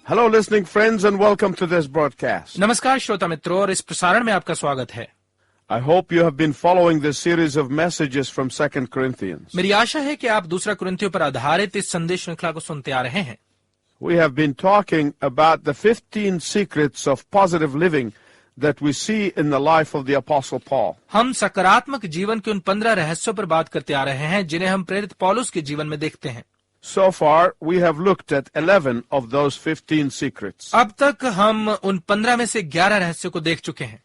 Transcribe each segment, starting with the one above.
Hello, listening friends, and welcome to this broadcast. नमस्कार श्रोता मित्रों और इस प्रसारण में आपका स्वागत है। I hope you have been following this series of messages from 2 Corinthians. मेरी आशा है कि आप दूसरा कुरिन्थियों पर आधारित इस संदेश श्रृंखला को सुनते आ रहे हैं। We have been talking about the 15 secrets of positive living that we see in the life of the Apostle Paul. हम सकारात्मक जीवन के उन 15 रहस्यों पर बात करते आ रहे हैं जिन्हें हम प्रेरित पौलुस के जीवन में देखते हैं। So far, we have looked at 11 of those 15 secrets. अब तक हम उन 15 में से 11 रहस्यों को देख चुके हैं।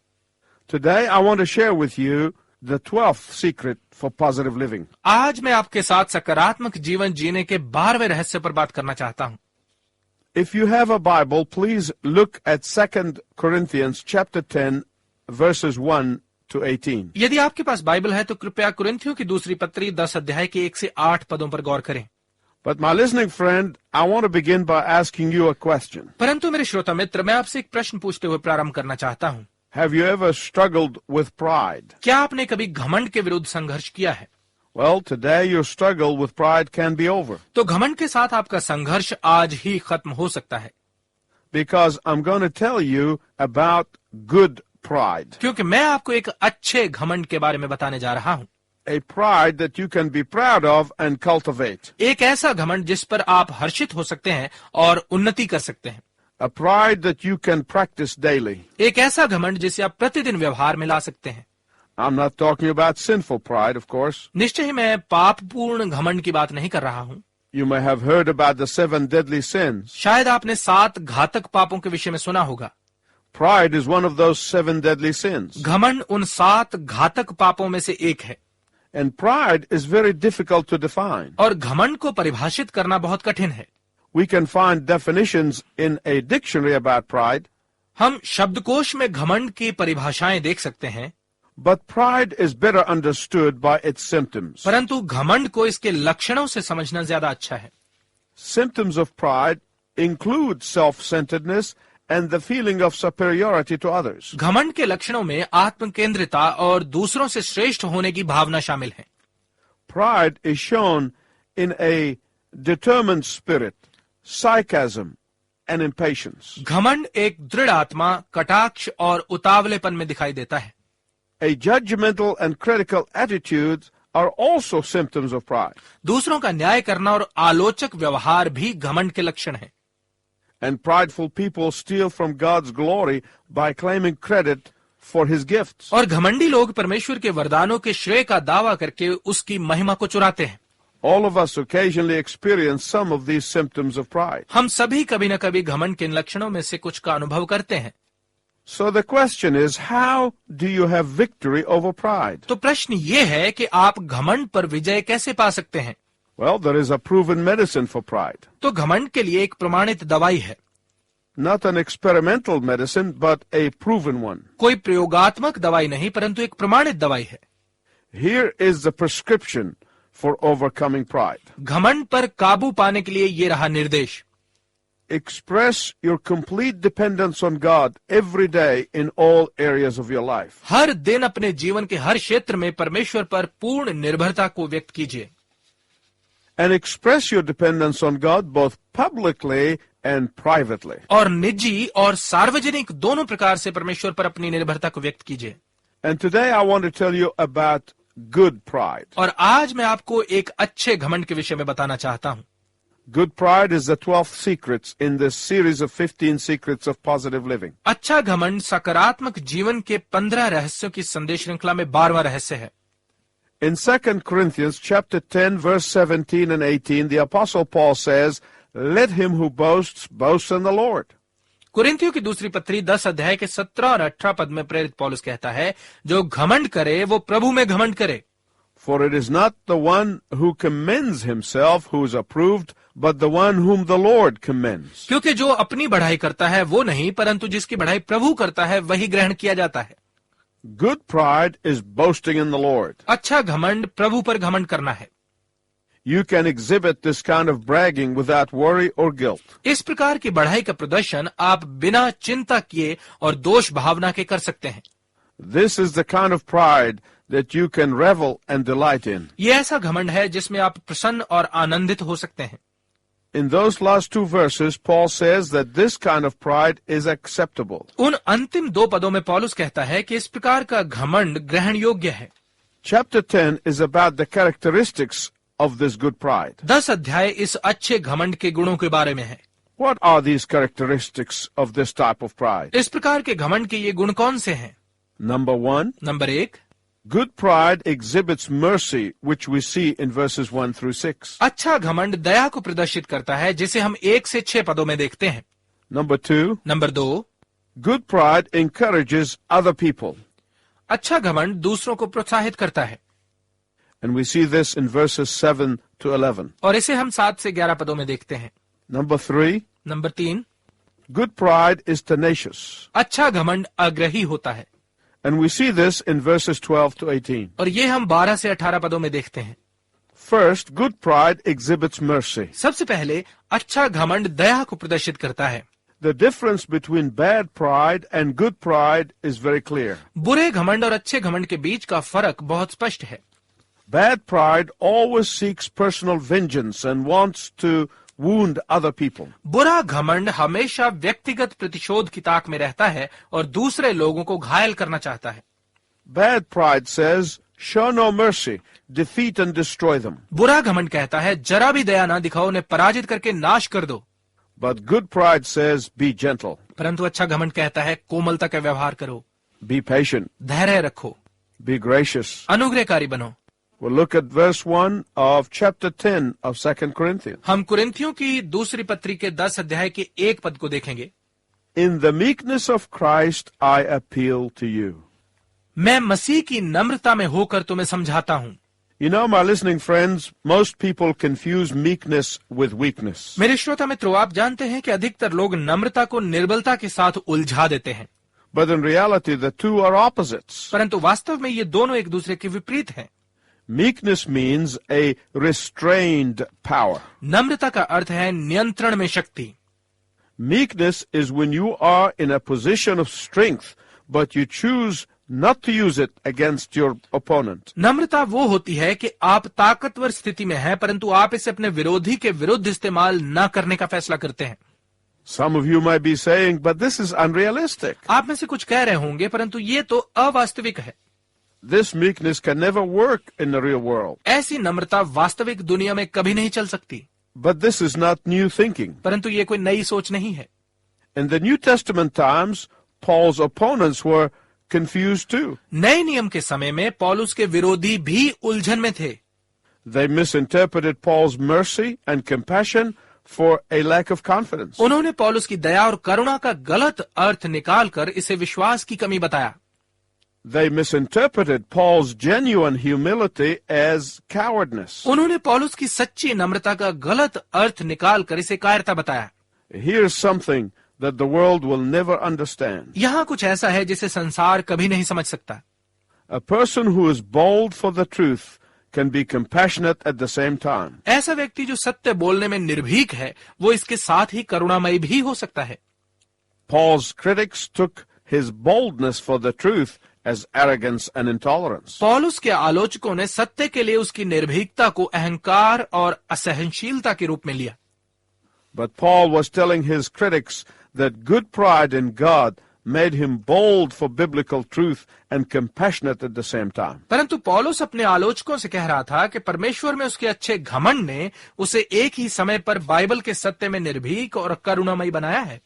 Today, I want to share with you the 12th secret for positive living. आज मैं आपके साथ सकारात्मक जीवन जीने के 12वें रहस्य पर बात करना चाहता हूं। If you have a Bible, please look at 2 Corinthians chapter 10, verses 1 to 18. यदि आपके पास बाइबल है तो कृपया कुरिन्थियों की दूसरी पत्री 10 अध्याय के 1 से 8 पदों पर गौर करें। But my listening friend, I want to begin by asking you a question. परंतु मेरे श्रोता मित्र, मैं आपसे एक प्रश्न पूछते हुए प्रारंभ करना चाहता हूं। Have you ever struggled with pride? क्या आपने कभी घमंड के विरुद्ध संघर्ष किया है? Well, today your struggle with pride can be over. तो घमंड के साथ आपका संघर्ष आज ही खत्म हो सकता है, Because I'm going to tell you about good pride. क्योंकि मैं आपको एक अच्छे घमंड के बारे में बताने जा रहा हूं। A pride that you can be proud of and cultivate. एक ऐसा घमंड जिस पर आप हर्षित हो सकते हैं और उन्नति कर सकते हैं। A pride that you can practice daily. एक ऐसा घमंड जिसे आप प्रतिदिन व्यवहार में ला सकते हैं। I'm not talking about sinful pride, of course. निश्चय ही मैं पापपूर्ण घमंड की बात नहीं कर रहा हूं। You may have heard about the 7 deadly sins. शायद आपने 7 घातक पापों के विषय में सुना होगा। Pride is one of those 7 deadly sins. घमंड उन 7 घातक पापों में से एक है। And pride is very difficult to define. और घमंड को परिभाषित करना बहुत कठिन है। We can find definitions in a dictionary about pride, हम शब्दकोश में घमंड की परिभाषाएं देख सकते हैं, but pride is better understood by its symptoms. परंतु घमंड को इसके लक्षणों से समझना ज्यादा अच्छा है। Symptoms of pride include self-centeredness and the feeling of superiority to others. घमंड के लक्षणों में आत्मकेंद्रिता और दूसरों से श्रेष्ठ होने की भावना शामिल है। Pride is shown in a determined spirit, sarcasm, and impatience. घमंड एक दृढ़ आत्मा, कटाक्ष और उतावलेपन में दिखाई देता है। A judgmental and critical attitudes are also symptoms of pride. दूसरों का न्याय करना और आलोचक व्यवहार भी घमंड के लक्षण है। And prideful people steal from God's glory by claiming credit for his gifts. और घमंडी लोग परमेश्वर के वरदानों के श्रेय का दावा करके उसकी महिमा को चुराते हैं। All of us occasionally experience some of these symptoms of pride. हम सभी कभी न कभी घमंड के इन लक्षणों में से कुछ का अनुभव करते हैं। So the question is, how do you have victory over pride? तो प्रश्न ये है कि आप घमंड पर विजय कैसे पा सकते हैं? Well, there is a proven medicine for pride. तो घमंड के लिए एक प्रमाणित दवाई है। Not an experimental medicine, but a proven one. कोई प्रयोगात्मक दवाई नहीं, परंतु एक प्रमाणित दवाई है। Here is the prescription for overcoming pride. घमंड पर काबू पाने के लिए ये रहा निर्देश। Express your complete dependence on God every day in all areas of your life. हर दिन अपने जीवन के हर क्षेत्र में परमेश्वर पर पूर्ण निर्भरता को व्यक्त कीजिए। And express your dependence on God both publicly and privately. और निजी और सार्वजनिक दोनों प्रकार से परमेश्वर पर अपनी निर्भरता को व्यक्त कीजिए। And today I want to tell you about good pride. और आज मैं आपको एक अच्छे घमंड के विषय में बताना चाहता हूं। Good pride is the 12th secrets in this series of 15 secrets of positive living. अच्छा घमंड सकारात्मक जीवन के 15 रहस्यों की संदेश श्रृंखला में 12वां रहस्य है। In 2 Corinthians chapter 10 verse 17 and 18, the apostle Paul says, "Let him who boasts boast in the Lord." कुरिन्थियों की दूसरी पत्री 10 अध्याय के 17 और 18 पद में प्रेरित पौलुस कहता है, जो घमंड करे वो प्रभु में घमंड करे। For it is not the one who commends himself who is approved, but the one whom the Lord commends. क्योंकि जो अपनी बढ़ाई करता है वो नहीं, परंतु जिसकी बढ़ाई प्रभु करता है वही ग्रहण किया जाता है। Good pride is boasting in the Lord. अच्छा घमंड प्रभु पर घमंड करना है। You can exhibit this kind of bragging without worry or guilt. इस प्रकार की बढ़ाई का प्रदर्शन आप बिना चिंता किए और दोष भावना के कर सकते हैं। This is the kind of pride that you can revel and delight in. ये ऐसा घमंड है जिसमें आप प्रसन्न और आनंदित हो सकते हैं। In those last two verses, Paul says that this kind of pride is acceptable. उन अंतिम 2 पदों में पौलुस कहता है कि इस प्रकार का घमंड ग्रहण योग्य है। Chapter 10 is about the characteristics of this good pride. 10 अध्याय इस अच्छे घमंड के गुणों के बारे में है। What are these characteristics of this type of pride? इस प्रकार के घमंड के ये गुण कौन से हैं? Number 1, number 1, good pride exhibits mercy, which we see in verses 1 through 6. अच्छा घमंड दया को प्रदर्शित करता है, जिसे हम 1 से 6 पदों में देखते हैं। Number 2, number 2, good pride encourages other people. अच्छा घमंड दूसरों को प्रोत्साहित करता है, And we see this in verses 7 to 11. और इसे हम 7 से 11 पदों में देखते हैं। Number 3, number 3, good pride is tenacious. अच्छा घमंड आग्रही होता है, And we see this in verses 12 to 18. और ये हम 12 से 18 पदों में देखते हैं। First, good pride exhibits mercy. सबसे पहले अच्छा घमंड दया को प्रदर्शित करता है। The difference between bad pride and good pride is very clear. बुरे घमंड और अच्छे घमंड के बीच का फर्क बहुत स्पष्ट है। Bad pride always seeks personal vengeance and wants to wound other people. बुरा घमंड हमेशा व्यक्तिगत प्रतिशोध की ताक में रहता है और दूसरे लोगों को घायल करना चाहता है। Bad pride says, show no mercy, defeat and destroy them. बुरा घमंड कहता है जरा भी दया ना दिखाओ, उन्हें पराजित करके नाश कर दो। But good pride says, be gentle, परंतु अच्छा घमंड कहता है कोमलता का व्यवहार करो, be patient, धैर्य रखो, be gracious. अनुग्रहकारी बनो। We'll look at verse 1 of chapter 10 of 2 Corinthians. हम कुरिन्थियों की दूसरी पत्री के 10 अध्याय के 1 पद को देखेंगे। In the meekness of Christ, I appeal to you. मैं मसीह की नम्रता में होकर तुम्हें समझाता हूँ। You know, my listening friends, most people confuse meekness with weakness. मेरे श्रोता मित्रों, आप जानते हैं कि अधिकतर लोग नम्रता को निर्बलता के साथ उलझा देते हैं, But in reality, the two are opposites. परंतु वास्तव में ये दोनों एक दूसरे के विपरीत हैं। Meekness means a restrained power. नम्रता का अर्थ है नियंत्रण में शक्ति। Meekness is when you are in a position of strength, but you choose not to use it against your opponent. नम्रता वो होती है कि आप ताकतवर स्थिति में हैं, परंतु आप इसे अपने विरोधी के विरुद्ध इस्तेमाल न करने का फैसला करते हैं। Some of you might be saying, but this is unrealistic. आप में से कुछ कह रहे होंगे, परंतु ये तो अवास्तविक है। This meekness can never work in the real world. ऐसी नम्रता वास्तविक दुनिया में कभी नहीं चल सकती। But this is not new thinking. परंतु ये कोई नई सोच नहीं है। In the New Testament times, Paul's opponents were confused too. नए नियम के समय में पौलुस के विरोधी भी उलझन में थे। They misinterpreted Paul's mercy and compassion for a lack of confidence. उन्होंने पौलुस की दया और करुणा का गलत अर्थ निकालकर इसे विश्वास की कमी बताया। They misinterpreted Paul's genuine humility as cowardice. उन्होंने पौलुस की सच्ची नम्रता का गलत अर्थ निकालकर इसे कायरता बताया। Here's something that the world will never understand. यहाँ कुछ ऐसा है जिसे संसार कभी नहीं समझ सकता। A person who is bold for the truth can be compassionate at the same time. ऐसा व्यक्ति जो सत्य बोलने में निर्भीक है, वो इसके साथ ही करुणामयी भी हो सकता है। Paul's critics took his boldness for the truth as arrogance and intolerance. पौलुस के आलोचकों ने सत्य के लिए उसकी निर्भीकता को अहंकार और असहनशीलता के रूप में लिया। But Paul was telling his critics that good pride in God made him bold for biblical truth and compassionate at the same time. परंतु पौलुस अपने आलोचकों से कह रहा था कि परमेश्वर में उसके अच्छे घमंड ने उसे एक ही समय पर बाइबल के सत्य में निर्भीक और करुणामयी बनाया है।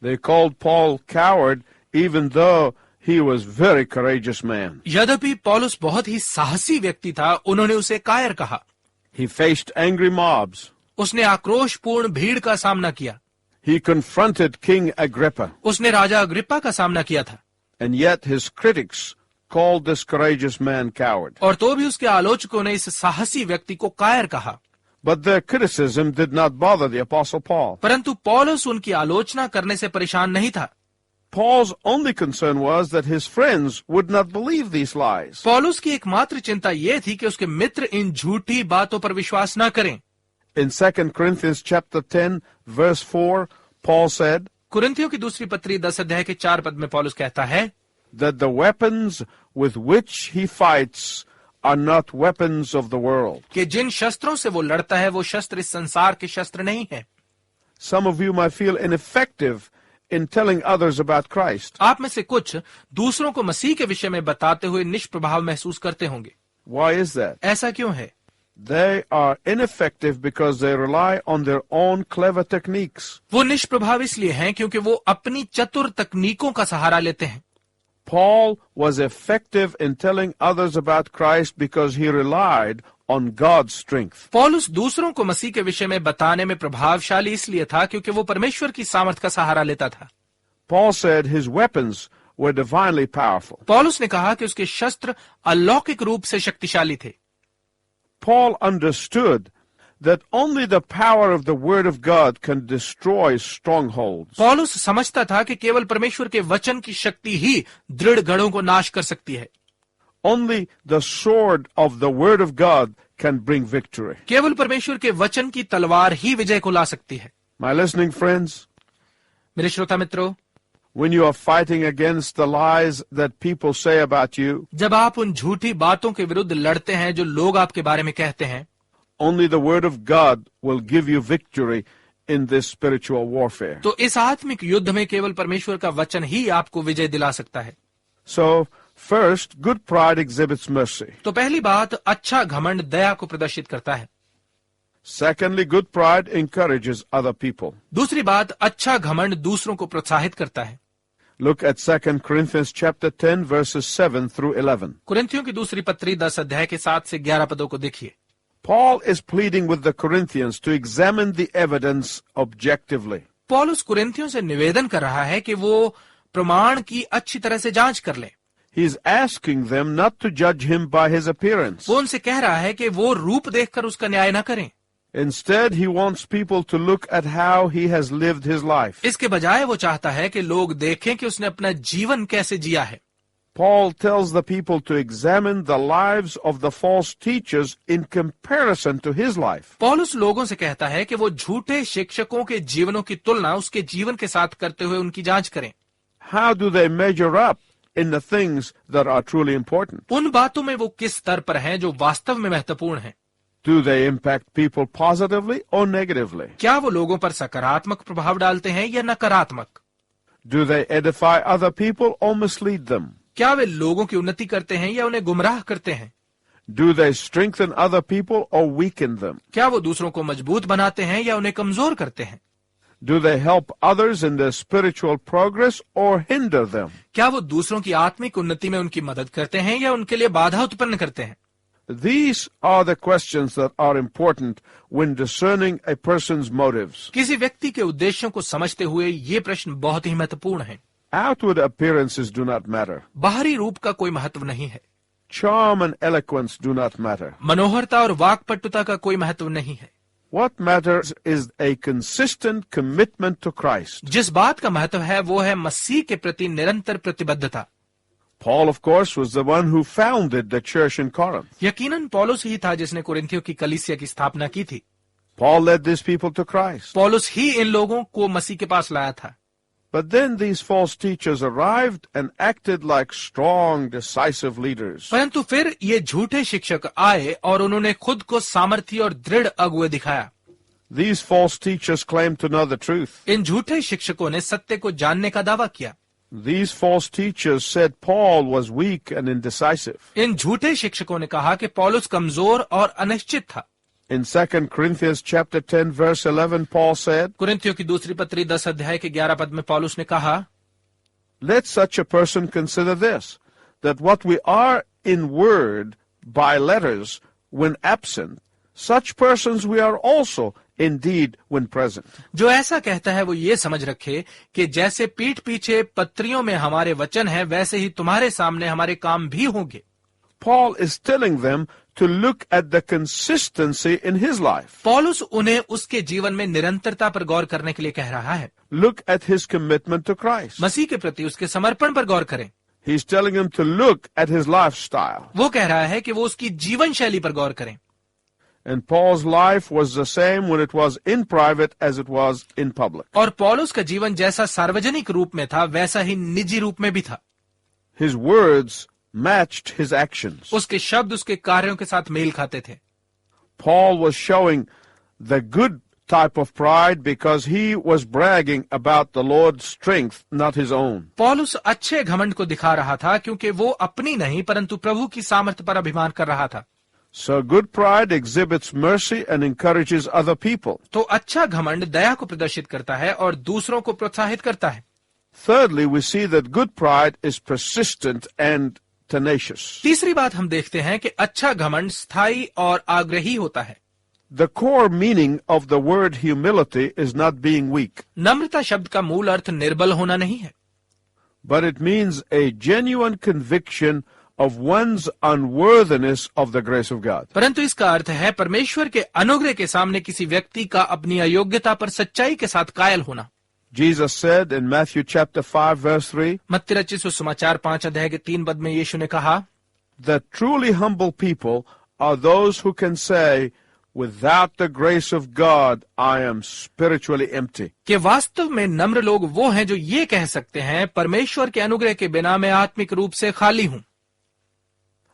They called Paul coward even though he was very courageous man. यद्यपि पौलुस बहुत ही साहसी व्यक्ति था, उन्होंने उसे कायर कहा। He faced angry mobs. उसने आक्रोशपूर्ण भीड़ का सामना किया। He confronted King Agrippa. उसने राजा अग्रिप्पा का सामना किया था। And yet his critics called this courageous man coward. और तो भी उसके आलोचकों ने इस साहसी व्यक्ति को कायर कहा। But their criticism did not bother the Apostle Paul. परंतु पौलुस उनकी आलोचना करने से परेशान नहीं था। Paul's only concern was that his friends would not believe these lies. पौलुस की एकमात्र चिंता यह थी कि उसके मित्र इन झूठी बातों पर विश्वास न करें। In 2 Corinthians chapter 10 verse 4, Paul said कुरिन्थियों की दूसरी पत्री 10 अध्याय के 4 पद में पौलुस कहता है that the weapons with which he fights are not weapons of the world. कि जिन शस्त्रों से वो लड़ता है वो शस्त्र इस संसार के शस्त्र नहीं है। Some of you might feel ineffective in telling others about Christ. आप में से कुछ दूसरों को मसीह के विषय में बताते हुए निष्प्रभाव महसूस करते होंगे। Why is that? ऐसा क्यों है? They are ineffective because they rely on their own clever techniques. वो निष्प्रभाव इसलिए हैं क्योंकि वो अपनी चतुर तकनीकों का सहारा लेते हैं। Paul was effective in telling others about Christ because he relied on God's strength. पौलुस दूसरों को मसीह के विषय में बताने में प्रभावशाली इसलिए था क्योंकि वो परमेश्वर की सामर्थ का सहारा लेता था। Paul said his weapons were divinely powerful. पौलुस ने कहा कि उसके शस्त्र अलौकिक रूप से शक्तिशाली थे। Paul understood that only the power of the Word of God can destroy strongholds. पौलुस समझता था कि केवल परमेश्वर के वचन की शक्ति ही दृढ़ गढ़ों को नाश कर सकती है। Only the sword of the Word of God can bring victory. केवल परमेश्वर के वचन की तलवार ही विजय को ला सकती है। My listening friends, मेरे श्रोता मित्रों, when you are fighting against the lies that people say about you, जब आप उन झूठी बातों के विरुद्ध लड़ते हैं जो लोग आपके बारे में कहते हैं, only the Word of God will give you victory in this spiritual warfare. तो इस आत्मिक युद्ध में केवल परमेश्वर का वचन ही आपको विजय दिला सकता है। So, first, good pride exhibits mercy. तो पहली बात, अच्छा घमंड दया को प्रदर्शित करता है। Secondly, good pride encourages other people. दूसरी बात, अच्छा घमंड दूसरों को प्रोत्साहित करता है। Look at 2 Corinthians chapter 10 verses 7 through 11. कुरिन्थियों की दूसरी पत्री 10 अध्याय के 7 से 11 पदों को देखिए। Paul is pleading with the Corinthians to examine the evidence objectively. पौलुस कुरिन्थियों से निवेदन कर रहा है कि वो प्रमाण की अच्छी तरह से जांच कर लें। He is asking them not to judge him by his appearance. वो उनसे कह रहा है कि वो रूप देखकर उसका न्याय न करें। Instead, he wants people to look at how he has lived his life. इसके बजाय वो चाहता है कि लोग देखें कि उसने अपना जीवन कैसे जिया है। Paul tells the people to examine the lives of the false teachers in comparison to his life. पौलुस लोगों से कहता है कि वो झूठे शिक्षकों के जीवनों की तुलना उसके जीवन के साथ करते हुए उनकी जांच करें। How do they measure up in the things that are truly important? उन बातों में वो किस स्तर पर हैं जो वास्तव में महत्वपूर्ण हैं। Do they impact people positively or negatively? क्या वो लोगों पर सकारात्मक प्रभाव डालते हैं या नकारात्मक? Do they edify other people or mislead them? क्या वे लोगों की उन्नति करते हैं या उन्हें गुमराह करते हैं? Do they strengthen other people or weaken them? क्या वो दूसरों को मजबूत बनाते हैं या उन्हें कमजोर करते हैं? Do they help others in their spiritual progress or hinder them? क्या वो दूसरों की आत्मिक उन्नति में उनकी मदद करते हैं या उनके लिए बाधा उत्पन्न करते हैं? These are the questions that are important when discerning a person's motives. किसी व्यक्ति के उद्देश्यों को समझते हुए ये प्रश्न बहुत ही महत्वपूर्ण है। Outward appearances do not matter. बाहरी रूप का कोई महत्व नहीं है। Charm and eloquence do not matter. मनोहरता और वाक्पटुता का कोई महत्व नहीं है। What matters is a consistent commitment to Christ. जिस बात का महत्व है वो है मसीह के प्रति निरंतर प्रतिबद्धता। Paul, of course, was the one who founded the church in Corinth. यकीनन पौलुस ही था जिसने कुरिन्थियों की कलीसिया की स्थापना की थी। Paul led these people to Christ. पौलुस ही इन लोगों को मसीह के पास लाया था। But then these false teachers arrived and acted like strong, decisive leaders. परंतु फिर ये झूठे शिक्षक आए और उन्होंने खुद को सामर्थी और दृढ़ अगुवे दिखाया। These false teachers claimed to know the truth. इन झूठे शिक्षकों ने सत्य को जानने का दावा किया। These false teachers said Paul was weak and indecisive. इन झूठे शिक्षकों ने कहा कि पौलुस कमजोर और अनिश्चित था। In 2 Corinthians chapter 10 verse 11, Paul said, कुरिन्थियों की दूसरी पत्री 10 अध्याय के 11 पद में पौलुस ने कहा, Let such a person consider this, that what we are in word by letters when absent, such persons we are also indeed when present. जो ऐसा कहता है वो ये समझ रखे कि जैसे पीठ पीछे पत्रियों में हमारे वचन है वैसे ही तुम्हारे सामने हमारे काम भी होंगे। Paul is telling them to look at the consistency in his life. पौलुस उन्हें उसके जीवन में निरंतरता पर गौर करने के लिए कह रहा है। Look at his commitment to Christ. मसीह के प्रति उसके समर्पण पर गौर करें। He's telling them to look at his lifestyle. वो कह रहा है कि वो उसकी जीवन शैली पर गौर करें। And Paul's life was the same when it was in private as it was in public. और पौलुस का जीवन जैसा सार्वजनिक रूप में था वैसा ही निजी रूप में भी था। His words matched his actions. उसके शब्द उसके कार्यों के साथ मेल खाते थे। Paul was showing the good type of pride because he was bragging about the Lord's strength, not his own. पौलुस अच्छे घमंड को दिखा रहा था क्योंकि वो अपनी नहीं परंतु प्रभु की सामर्थ्य पर अभिमान कर रहा था। So good pride exhibits mercy and encourages other people. तो अच्छा घमंड दया को प्रदर्शित करता है और दूसरों को प्रोत्साहित करता है। Thirdly, we see that good pride is persistent and tenacious. तीसरी बात हम देखते हैं कि अच्छा घमंड स्थायी और आग्रही होता है। The core meaning of the word humility is not being weak, नम्रता शब्द का मूल अर्थ निर्बल होना नहीं है, but it means a genuine conviction of one's unworthiness of the grace of God. परंतु इसका अर्थ है परमेश्वर के अनुग्रह के सामने किसी व्यक्ति का अपनी अयोग्यता पर सच्चाई के साथ कायल होना। Jesus said in Matthew chapter 5 verse 3, मत्ती रचित सुसमाचार 5 अध्याय के 3 पद में यीशु ने कहा, that truly humble people are those who can say, without the grace of God, I am spiritually empty. कि वास्तव में नम्र लोग वो हैं जो ये कह सकते हैं, परमेश्वर के अनुग्रह के बिना मैं आत्मिक रूप से खाली हूं।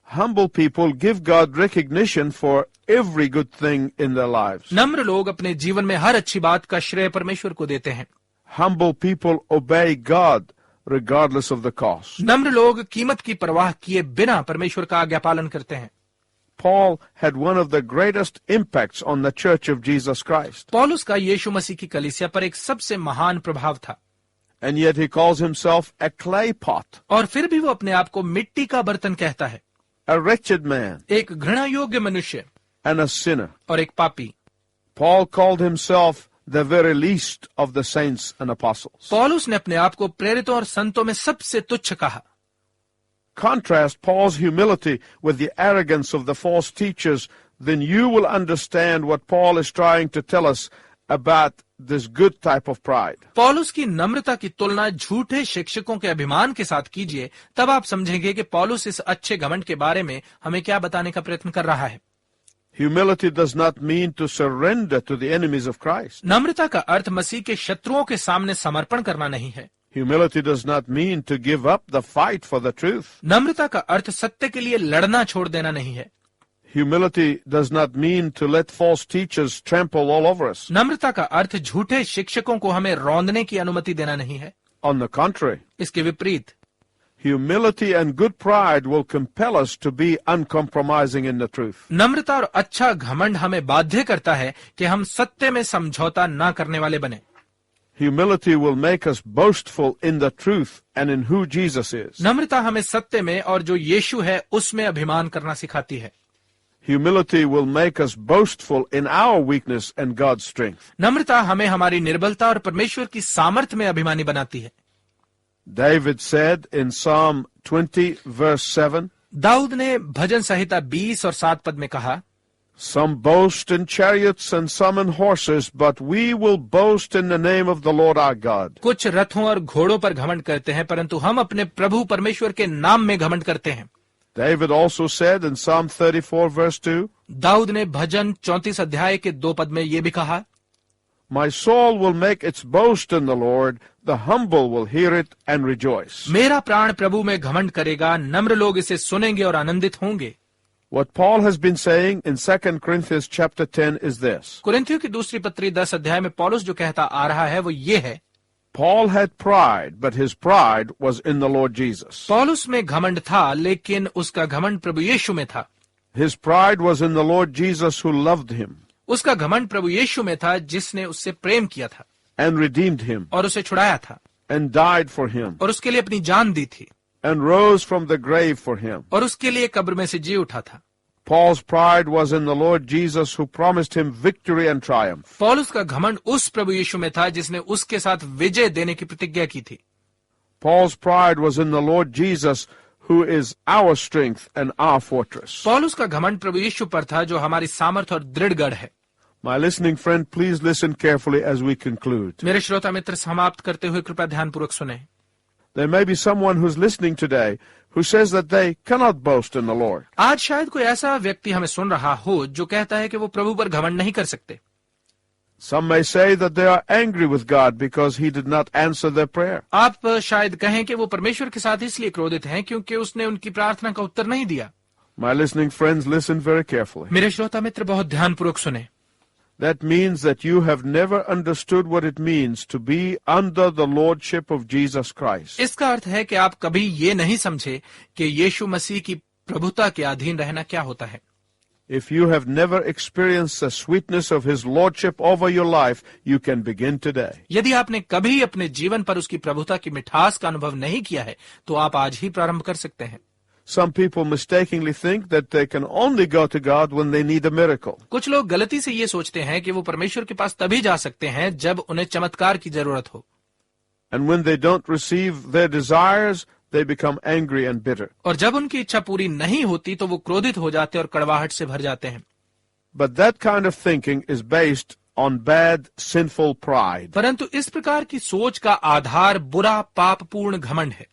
Humble people give God recognition for every good thing in their lives. नम्र लोग अपने जीवन में हर अच्छी बात का श्रेय परमेश्वर को देते हैं। Humble people obey God regardless of the cost. नम्र लोग कीमत की परवाह किए बिना परमेश्वर का आज्ञा पालन करते हैं। Paul had one of the greatest impacts on the Church of Jesus Christ. पौलुस का यीशु मसीह की कलीसिया पर एक सबसे महान प्रभाव था, And yet he calls himself a clay pot, और फिर भी वो अपने आप को मिट्टी का बर्तन कहता है, a wretched man, एक घृणा योग्य मनुष्य and a sinner. और एक पापी। Paul called himself the very least of the saints and apostles. पौलुस ने अपने आप को प्रेरितों और संतों में सबसे तुच्छ कहा। Contrast Paul's humility with the arrogance of the false teachers, then you will understand what Paul is trying to tell us about this good type of pride. पौलुस की नम्रता की तुलना झूठे शिक्षकों के अभिमान के साथ कीजिए, तब आप समझेंगे कि पौलुस इस अच्छे घमंड के बारे में हमें क्या बताने का प्रयत्न कर रहा है। Humility does not mean to surrender to the enemies of Christ. नम्रता का अर्थ मसीह के शत्रुओं के सामने समर्पण करना नहीं है। Humility does not mean to give up the fight for the truth. नम्रता का अर्थ सत्य के लिए लड़ना छोड़ देना नहीं है। Humility does not mean to let false teachers trample all over us. नम्रता का अर्थ झूठे शिक्षकों को हमें रौंदने की अनुमति देना नहीं है। On the contrary, इसके विपरीत humility and good pride will compel us to be uncompromising in the truth. नम्रता और अच्छा घमंड हमें बाध्य करता है कि हम सत्य में समझौता न करने वाले बने। Humility will make us boastful in the truth and in who Jesus is. नम्रता हमें सत्य में और जो यीशु है उसमें अभिमान करना सिखाती है। Humility will make us boastful in our weakness and God's strength. नम्रता हमें हमारी निर्बलता और परमेश्वर की सामर्थ्य में अभिमानी बनाती है। David said in Psalm 20 verse 7, Dawood ने भजन संहिता 20 और 7 पद में कहा, some boast in chariots and some in horses, but we will boast in the name of the Lord our God. कुछ रथों और घोड़ों पर घमंड करते हैं परंतु हम अपने प्रभु परमेश्वर के नाम में घमंड करते हैं। David also said in Psalm 34 verse 2, Dawood ने भजन 34 अध्याय के 2 पद में ये भी कहा, my soul will make its boast in the Lord, the humble will hear it and rejoice. मेरा प्राण प्रभु में घमंड करेगा, नम्र लोग इसे सुनेंगे और आनंदित होंगे। What Paul has been saying in 2 Corinthians chapter 10 is this. कुरिन्थियों की दूसरी पत्री 10 अध्याय में पौलुस जो कहता आ रहा है वो ये है, Paul had pride, but his pride was in the Lord Jesus. पौलुस में घमंड था लेकिन उसका घमंड प्रभु यीशु में था। His pride was in the Lord Jesus who loved him उसका घमंड प्रभु यीशु में था जिसने उससे प्रेम किया था and redeemed him और उसे छुड़ाया था and died for him और उसके लिए अपनी जान दी थी and rose from the grave for him. और उसके लिए कब्र में से जी उठा था। Paul's pride was in the Lord Jesus who promised him victory and triumph. पौलुस का घमंड उस प्रभु यीशु में था जिसने उसके साथ विजय देने की प्रतिज्ञा की थी। Paul's pride was in the Lord Jesus who is our strength and our fortress. पौलुस का घमंड प्रभु यीशु पर था जो हमारी सामर्थ और दृढ़ गढ़ है। My listening friend, please listen carefully as we conclude. मेरे श्रोता मित्र, समाप्त करते हुए कृपया ध्यानपूर्वक सुने। There may be someone who's listening today who says that they cannot boast in the Lord. आज शायद कोई ऐसा व्यक्ति हमें सुन रहा हो जो कहता है कि वो प्रभु पर घमंड नहीं कर सकते। Some may say that they are angry with God because he did not answer their prayer. आप शायद कहें कि वो परमेश्वर के साथ इसलिए क्रोधित हैं क्योंकि उसने उनकी प्रार्थना का उत्तर नहीं दिया। My listening friends, listen very carefully. मेरे श्रोता मित्र बहुत ध्यानपूर्वक सुने। That means that you have never understood what it means to be under the lordship of Jesus Christ. इसका अर्थ है कि आप कभी ये नहीं समझे कि यीशु मसीह की प्रभुता के अधीन रहना क्या होता है। If you have never experienced the sweetness of his lordship over your life, you can begin today. यदि आपने कभी अपने जीवन पर उसकी प्रभुता की मिठास का अनुभव नहीं किया है तो आप आज ही प्रारंभ कर सकते हैं। Some people mistakenly think that they can only go to God when they need a miracle. कुछ लोग गलती से ये सोचते हैं कि वो परमेश्वर के पास तभी जा सकते हैं जब उन्हें चमत्कार की जरूरत हो। And when they don't receive their desires, they become angry and bitter. और जब उनकी इच्छा पूरी नहीं होती तो वो क्रोधित हो जाते और कड़वाहट से भर जाते हैं। But that kind of thinking is based on bad, sinful pride. परंतु इस प्रकार की सोच का आधार बुरा पापपूर्ण घमंड है।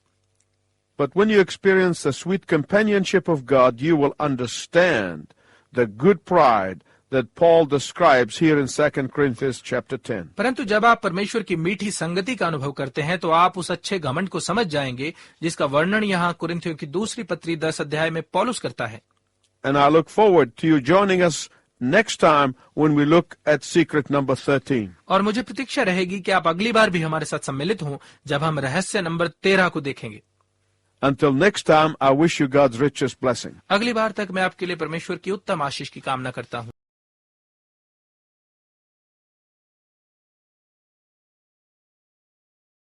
But when you experience the sweet companionship of God, you will understand the good pride that Paul describes here in 2 Corinthians chapter 10. परंतु जब आप परमेश्वर की मीठी संगति का अनुभव करते हैं तो आप उस अच्छे घमंड को समझ जाएंगे जिसका वर्णन यहाँ कुरिन्थियों की दूसरी पत्री 10 अध्याय में पौलुस करता है। And I look forward to you joining us next time when we look at secret number 13. और मुझे प्रतीक्षा रहेगी कि आप अगली बार भी हमारे साथ सम्मिलित हों जब हम रहस्य नंबर 13 को देखेंगे। Until next time, I wish you God's richest blessing. अगली बार तक मैं आपके लिए परमेश्वर की उत्तम आशीष की कामना करता हूँ।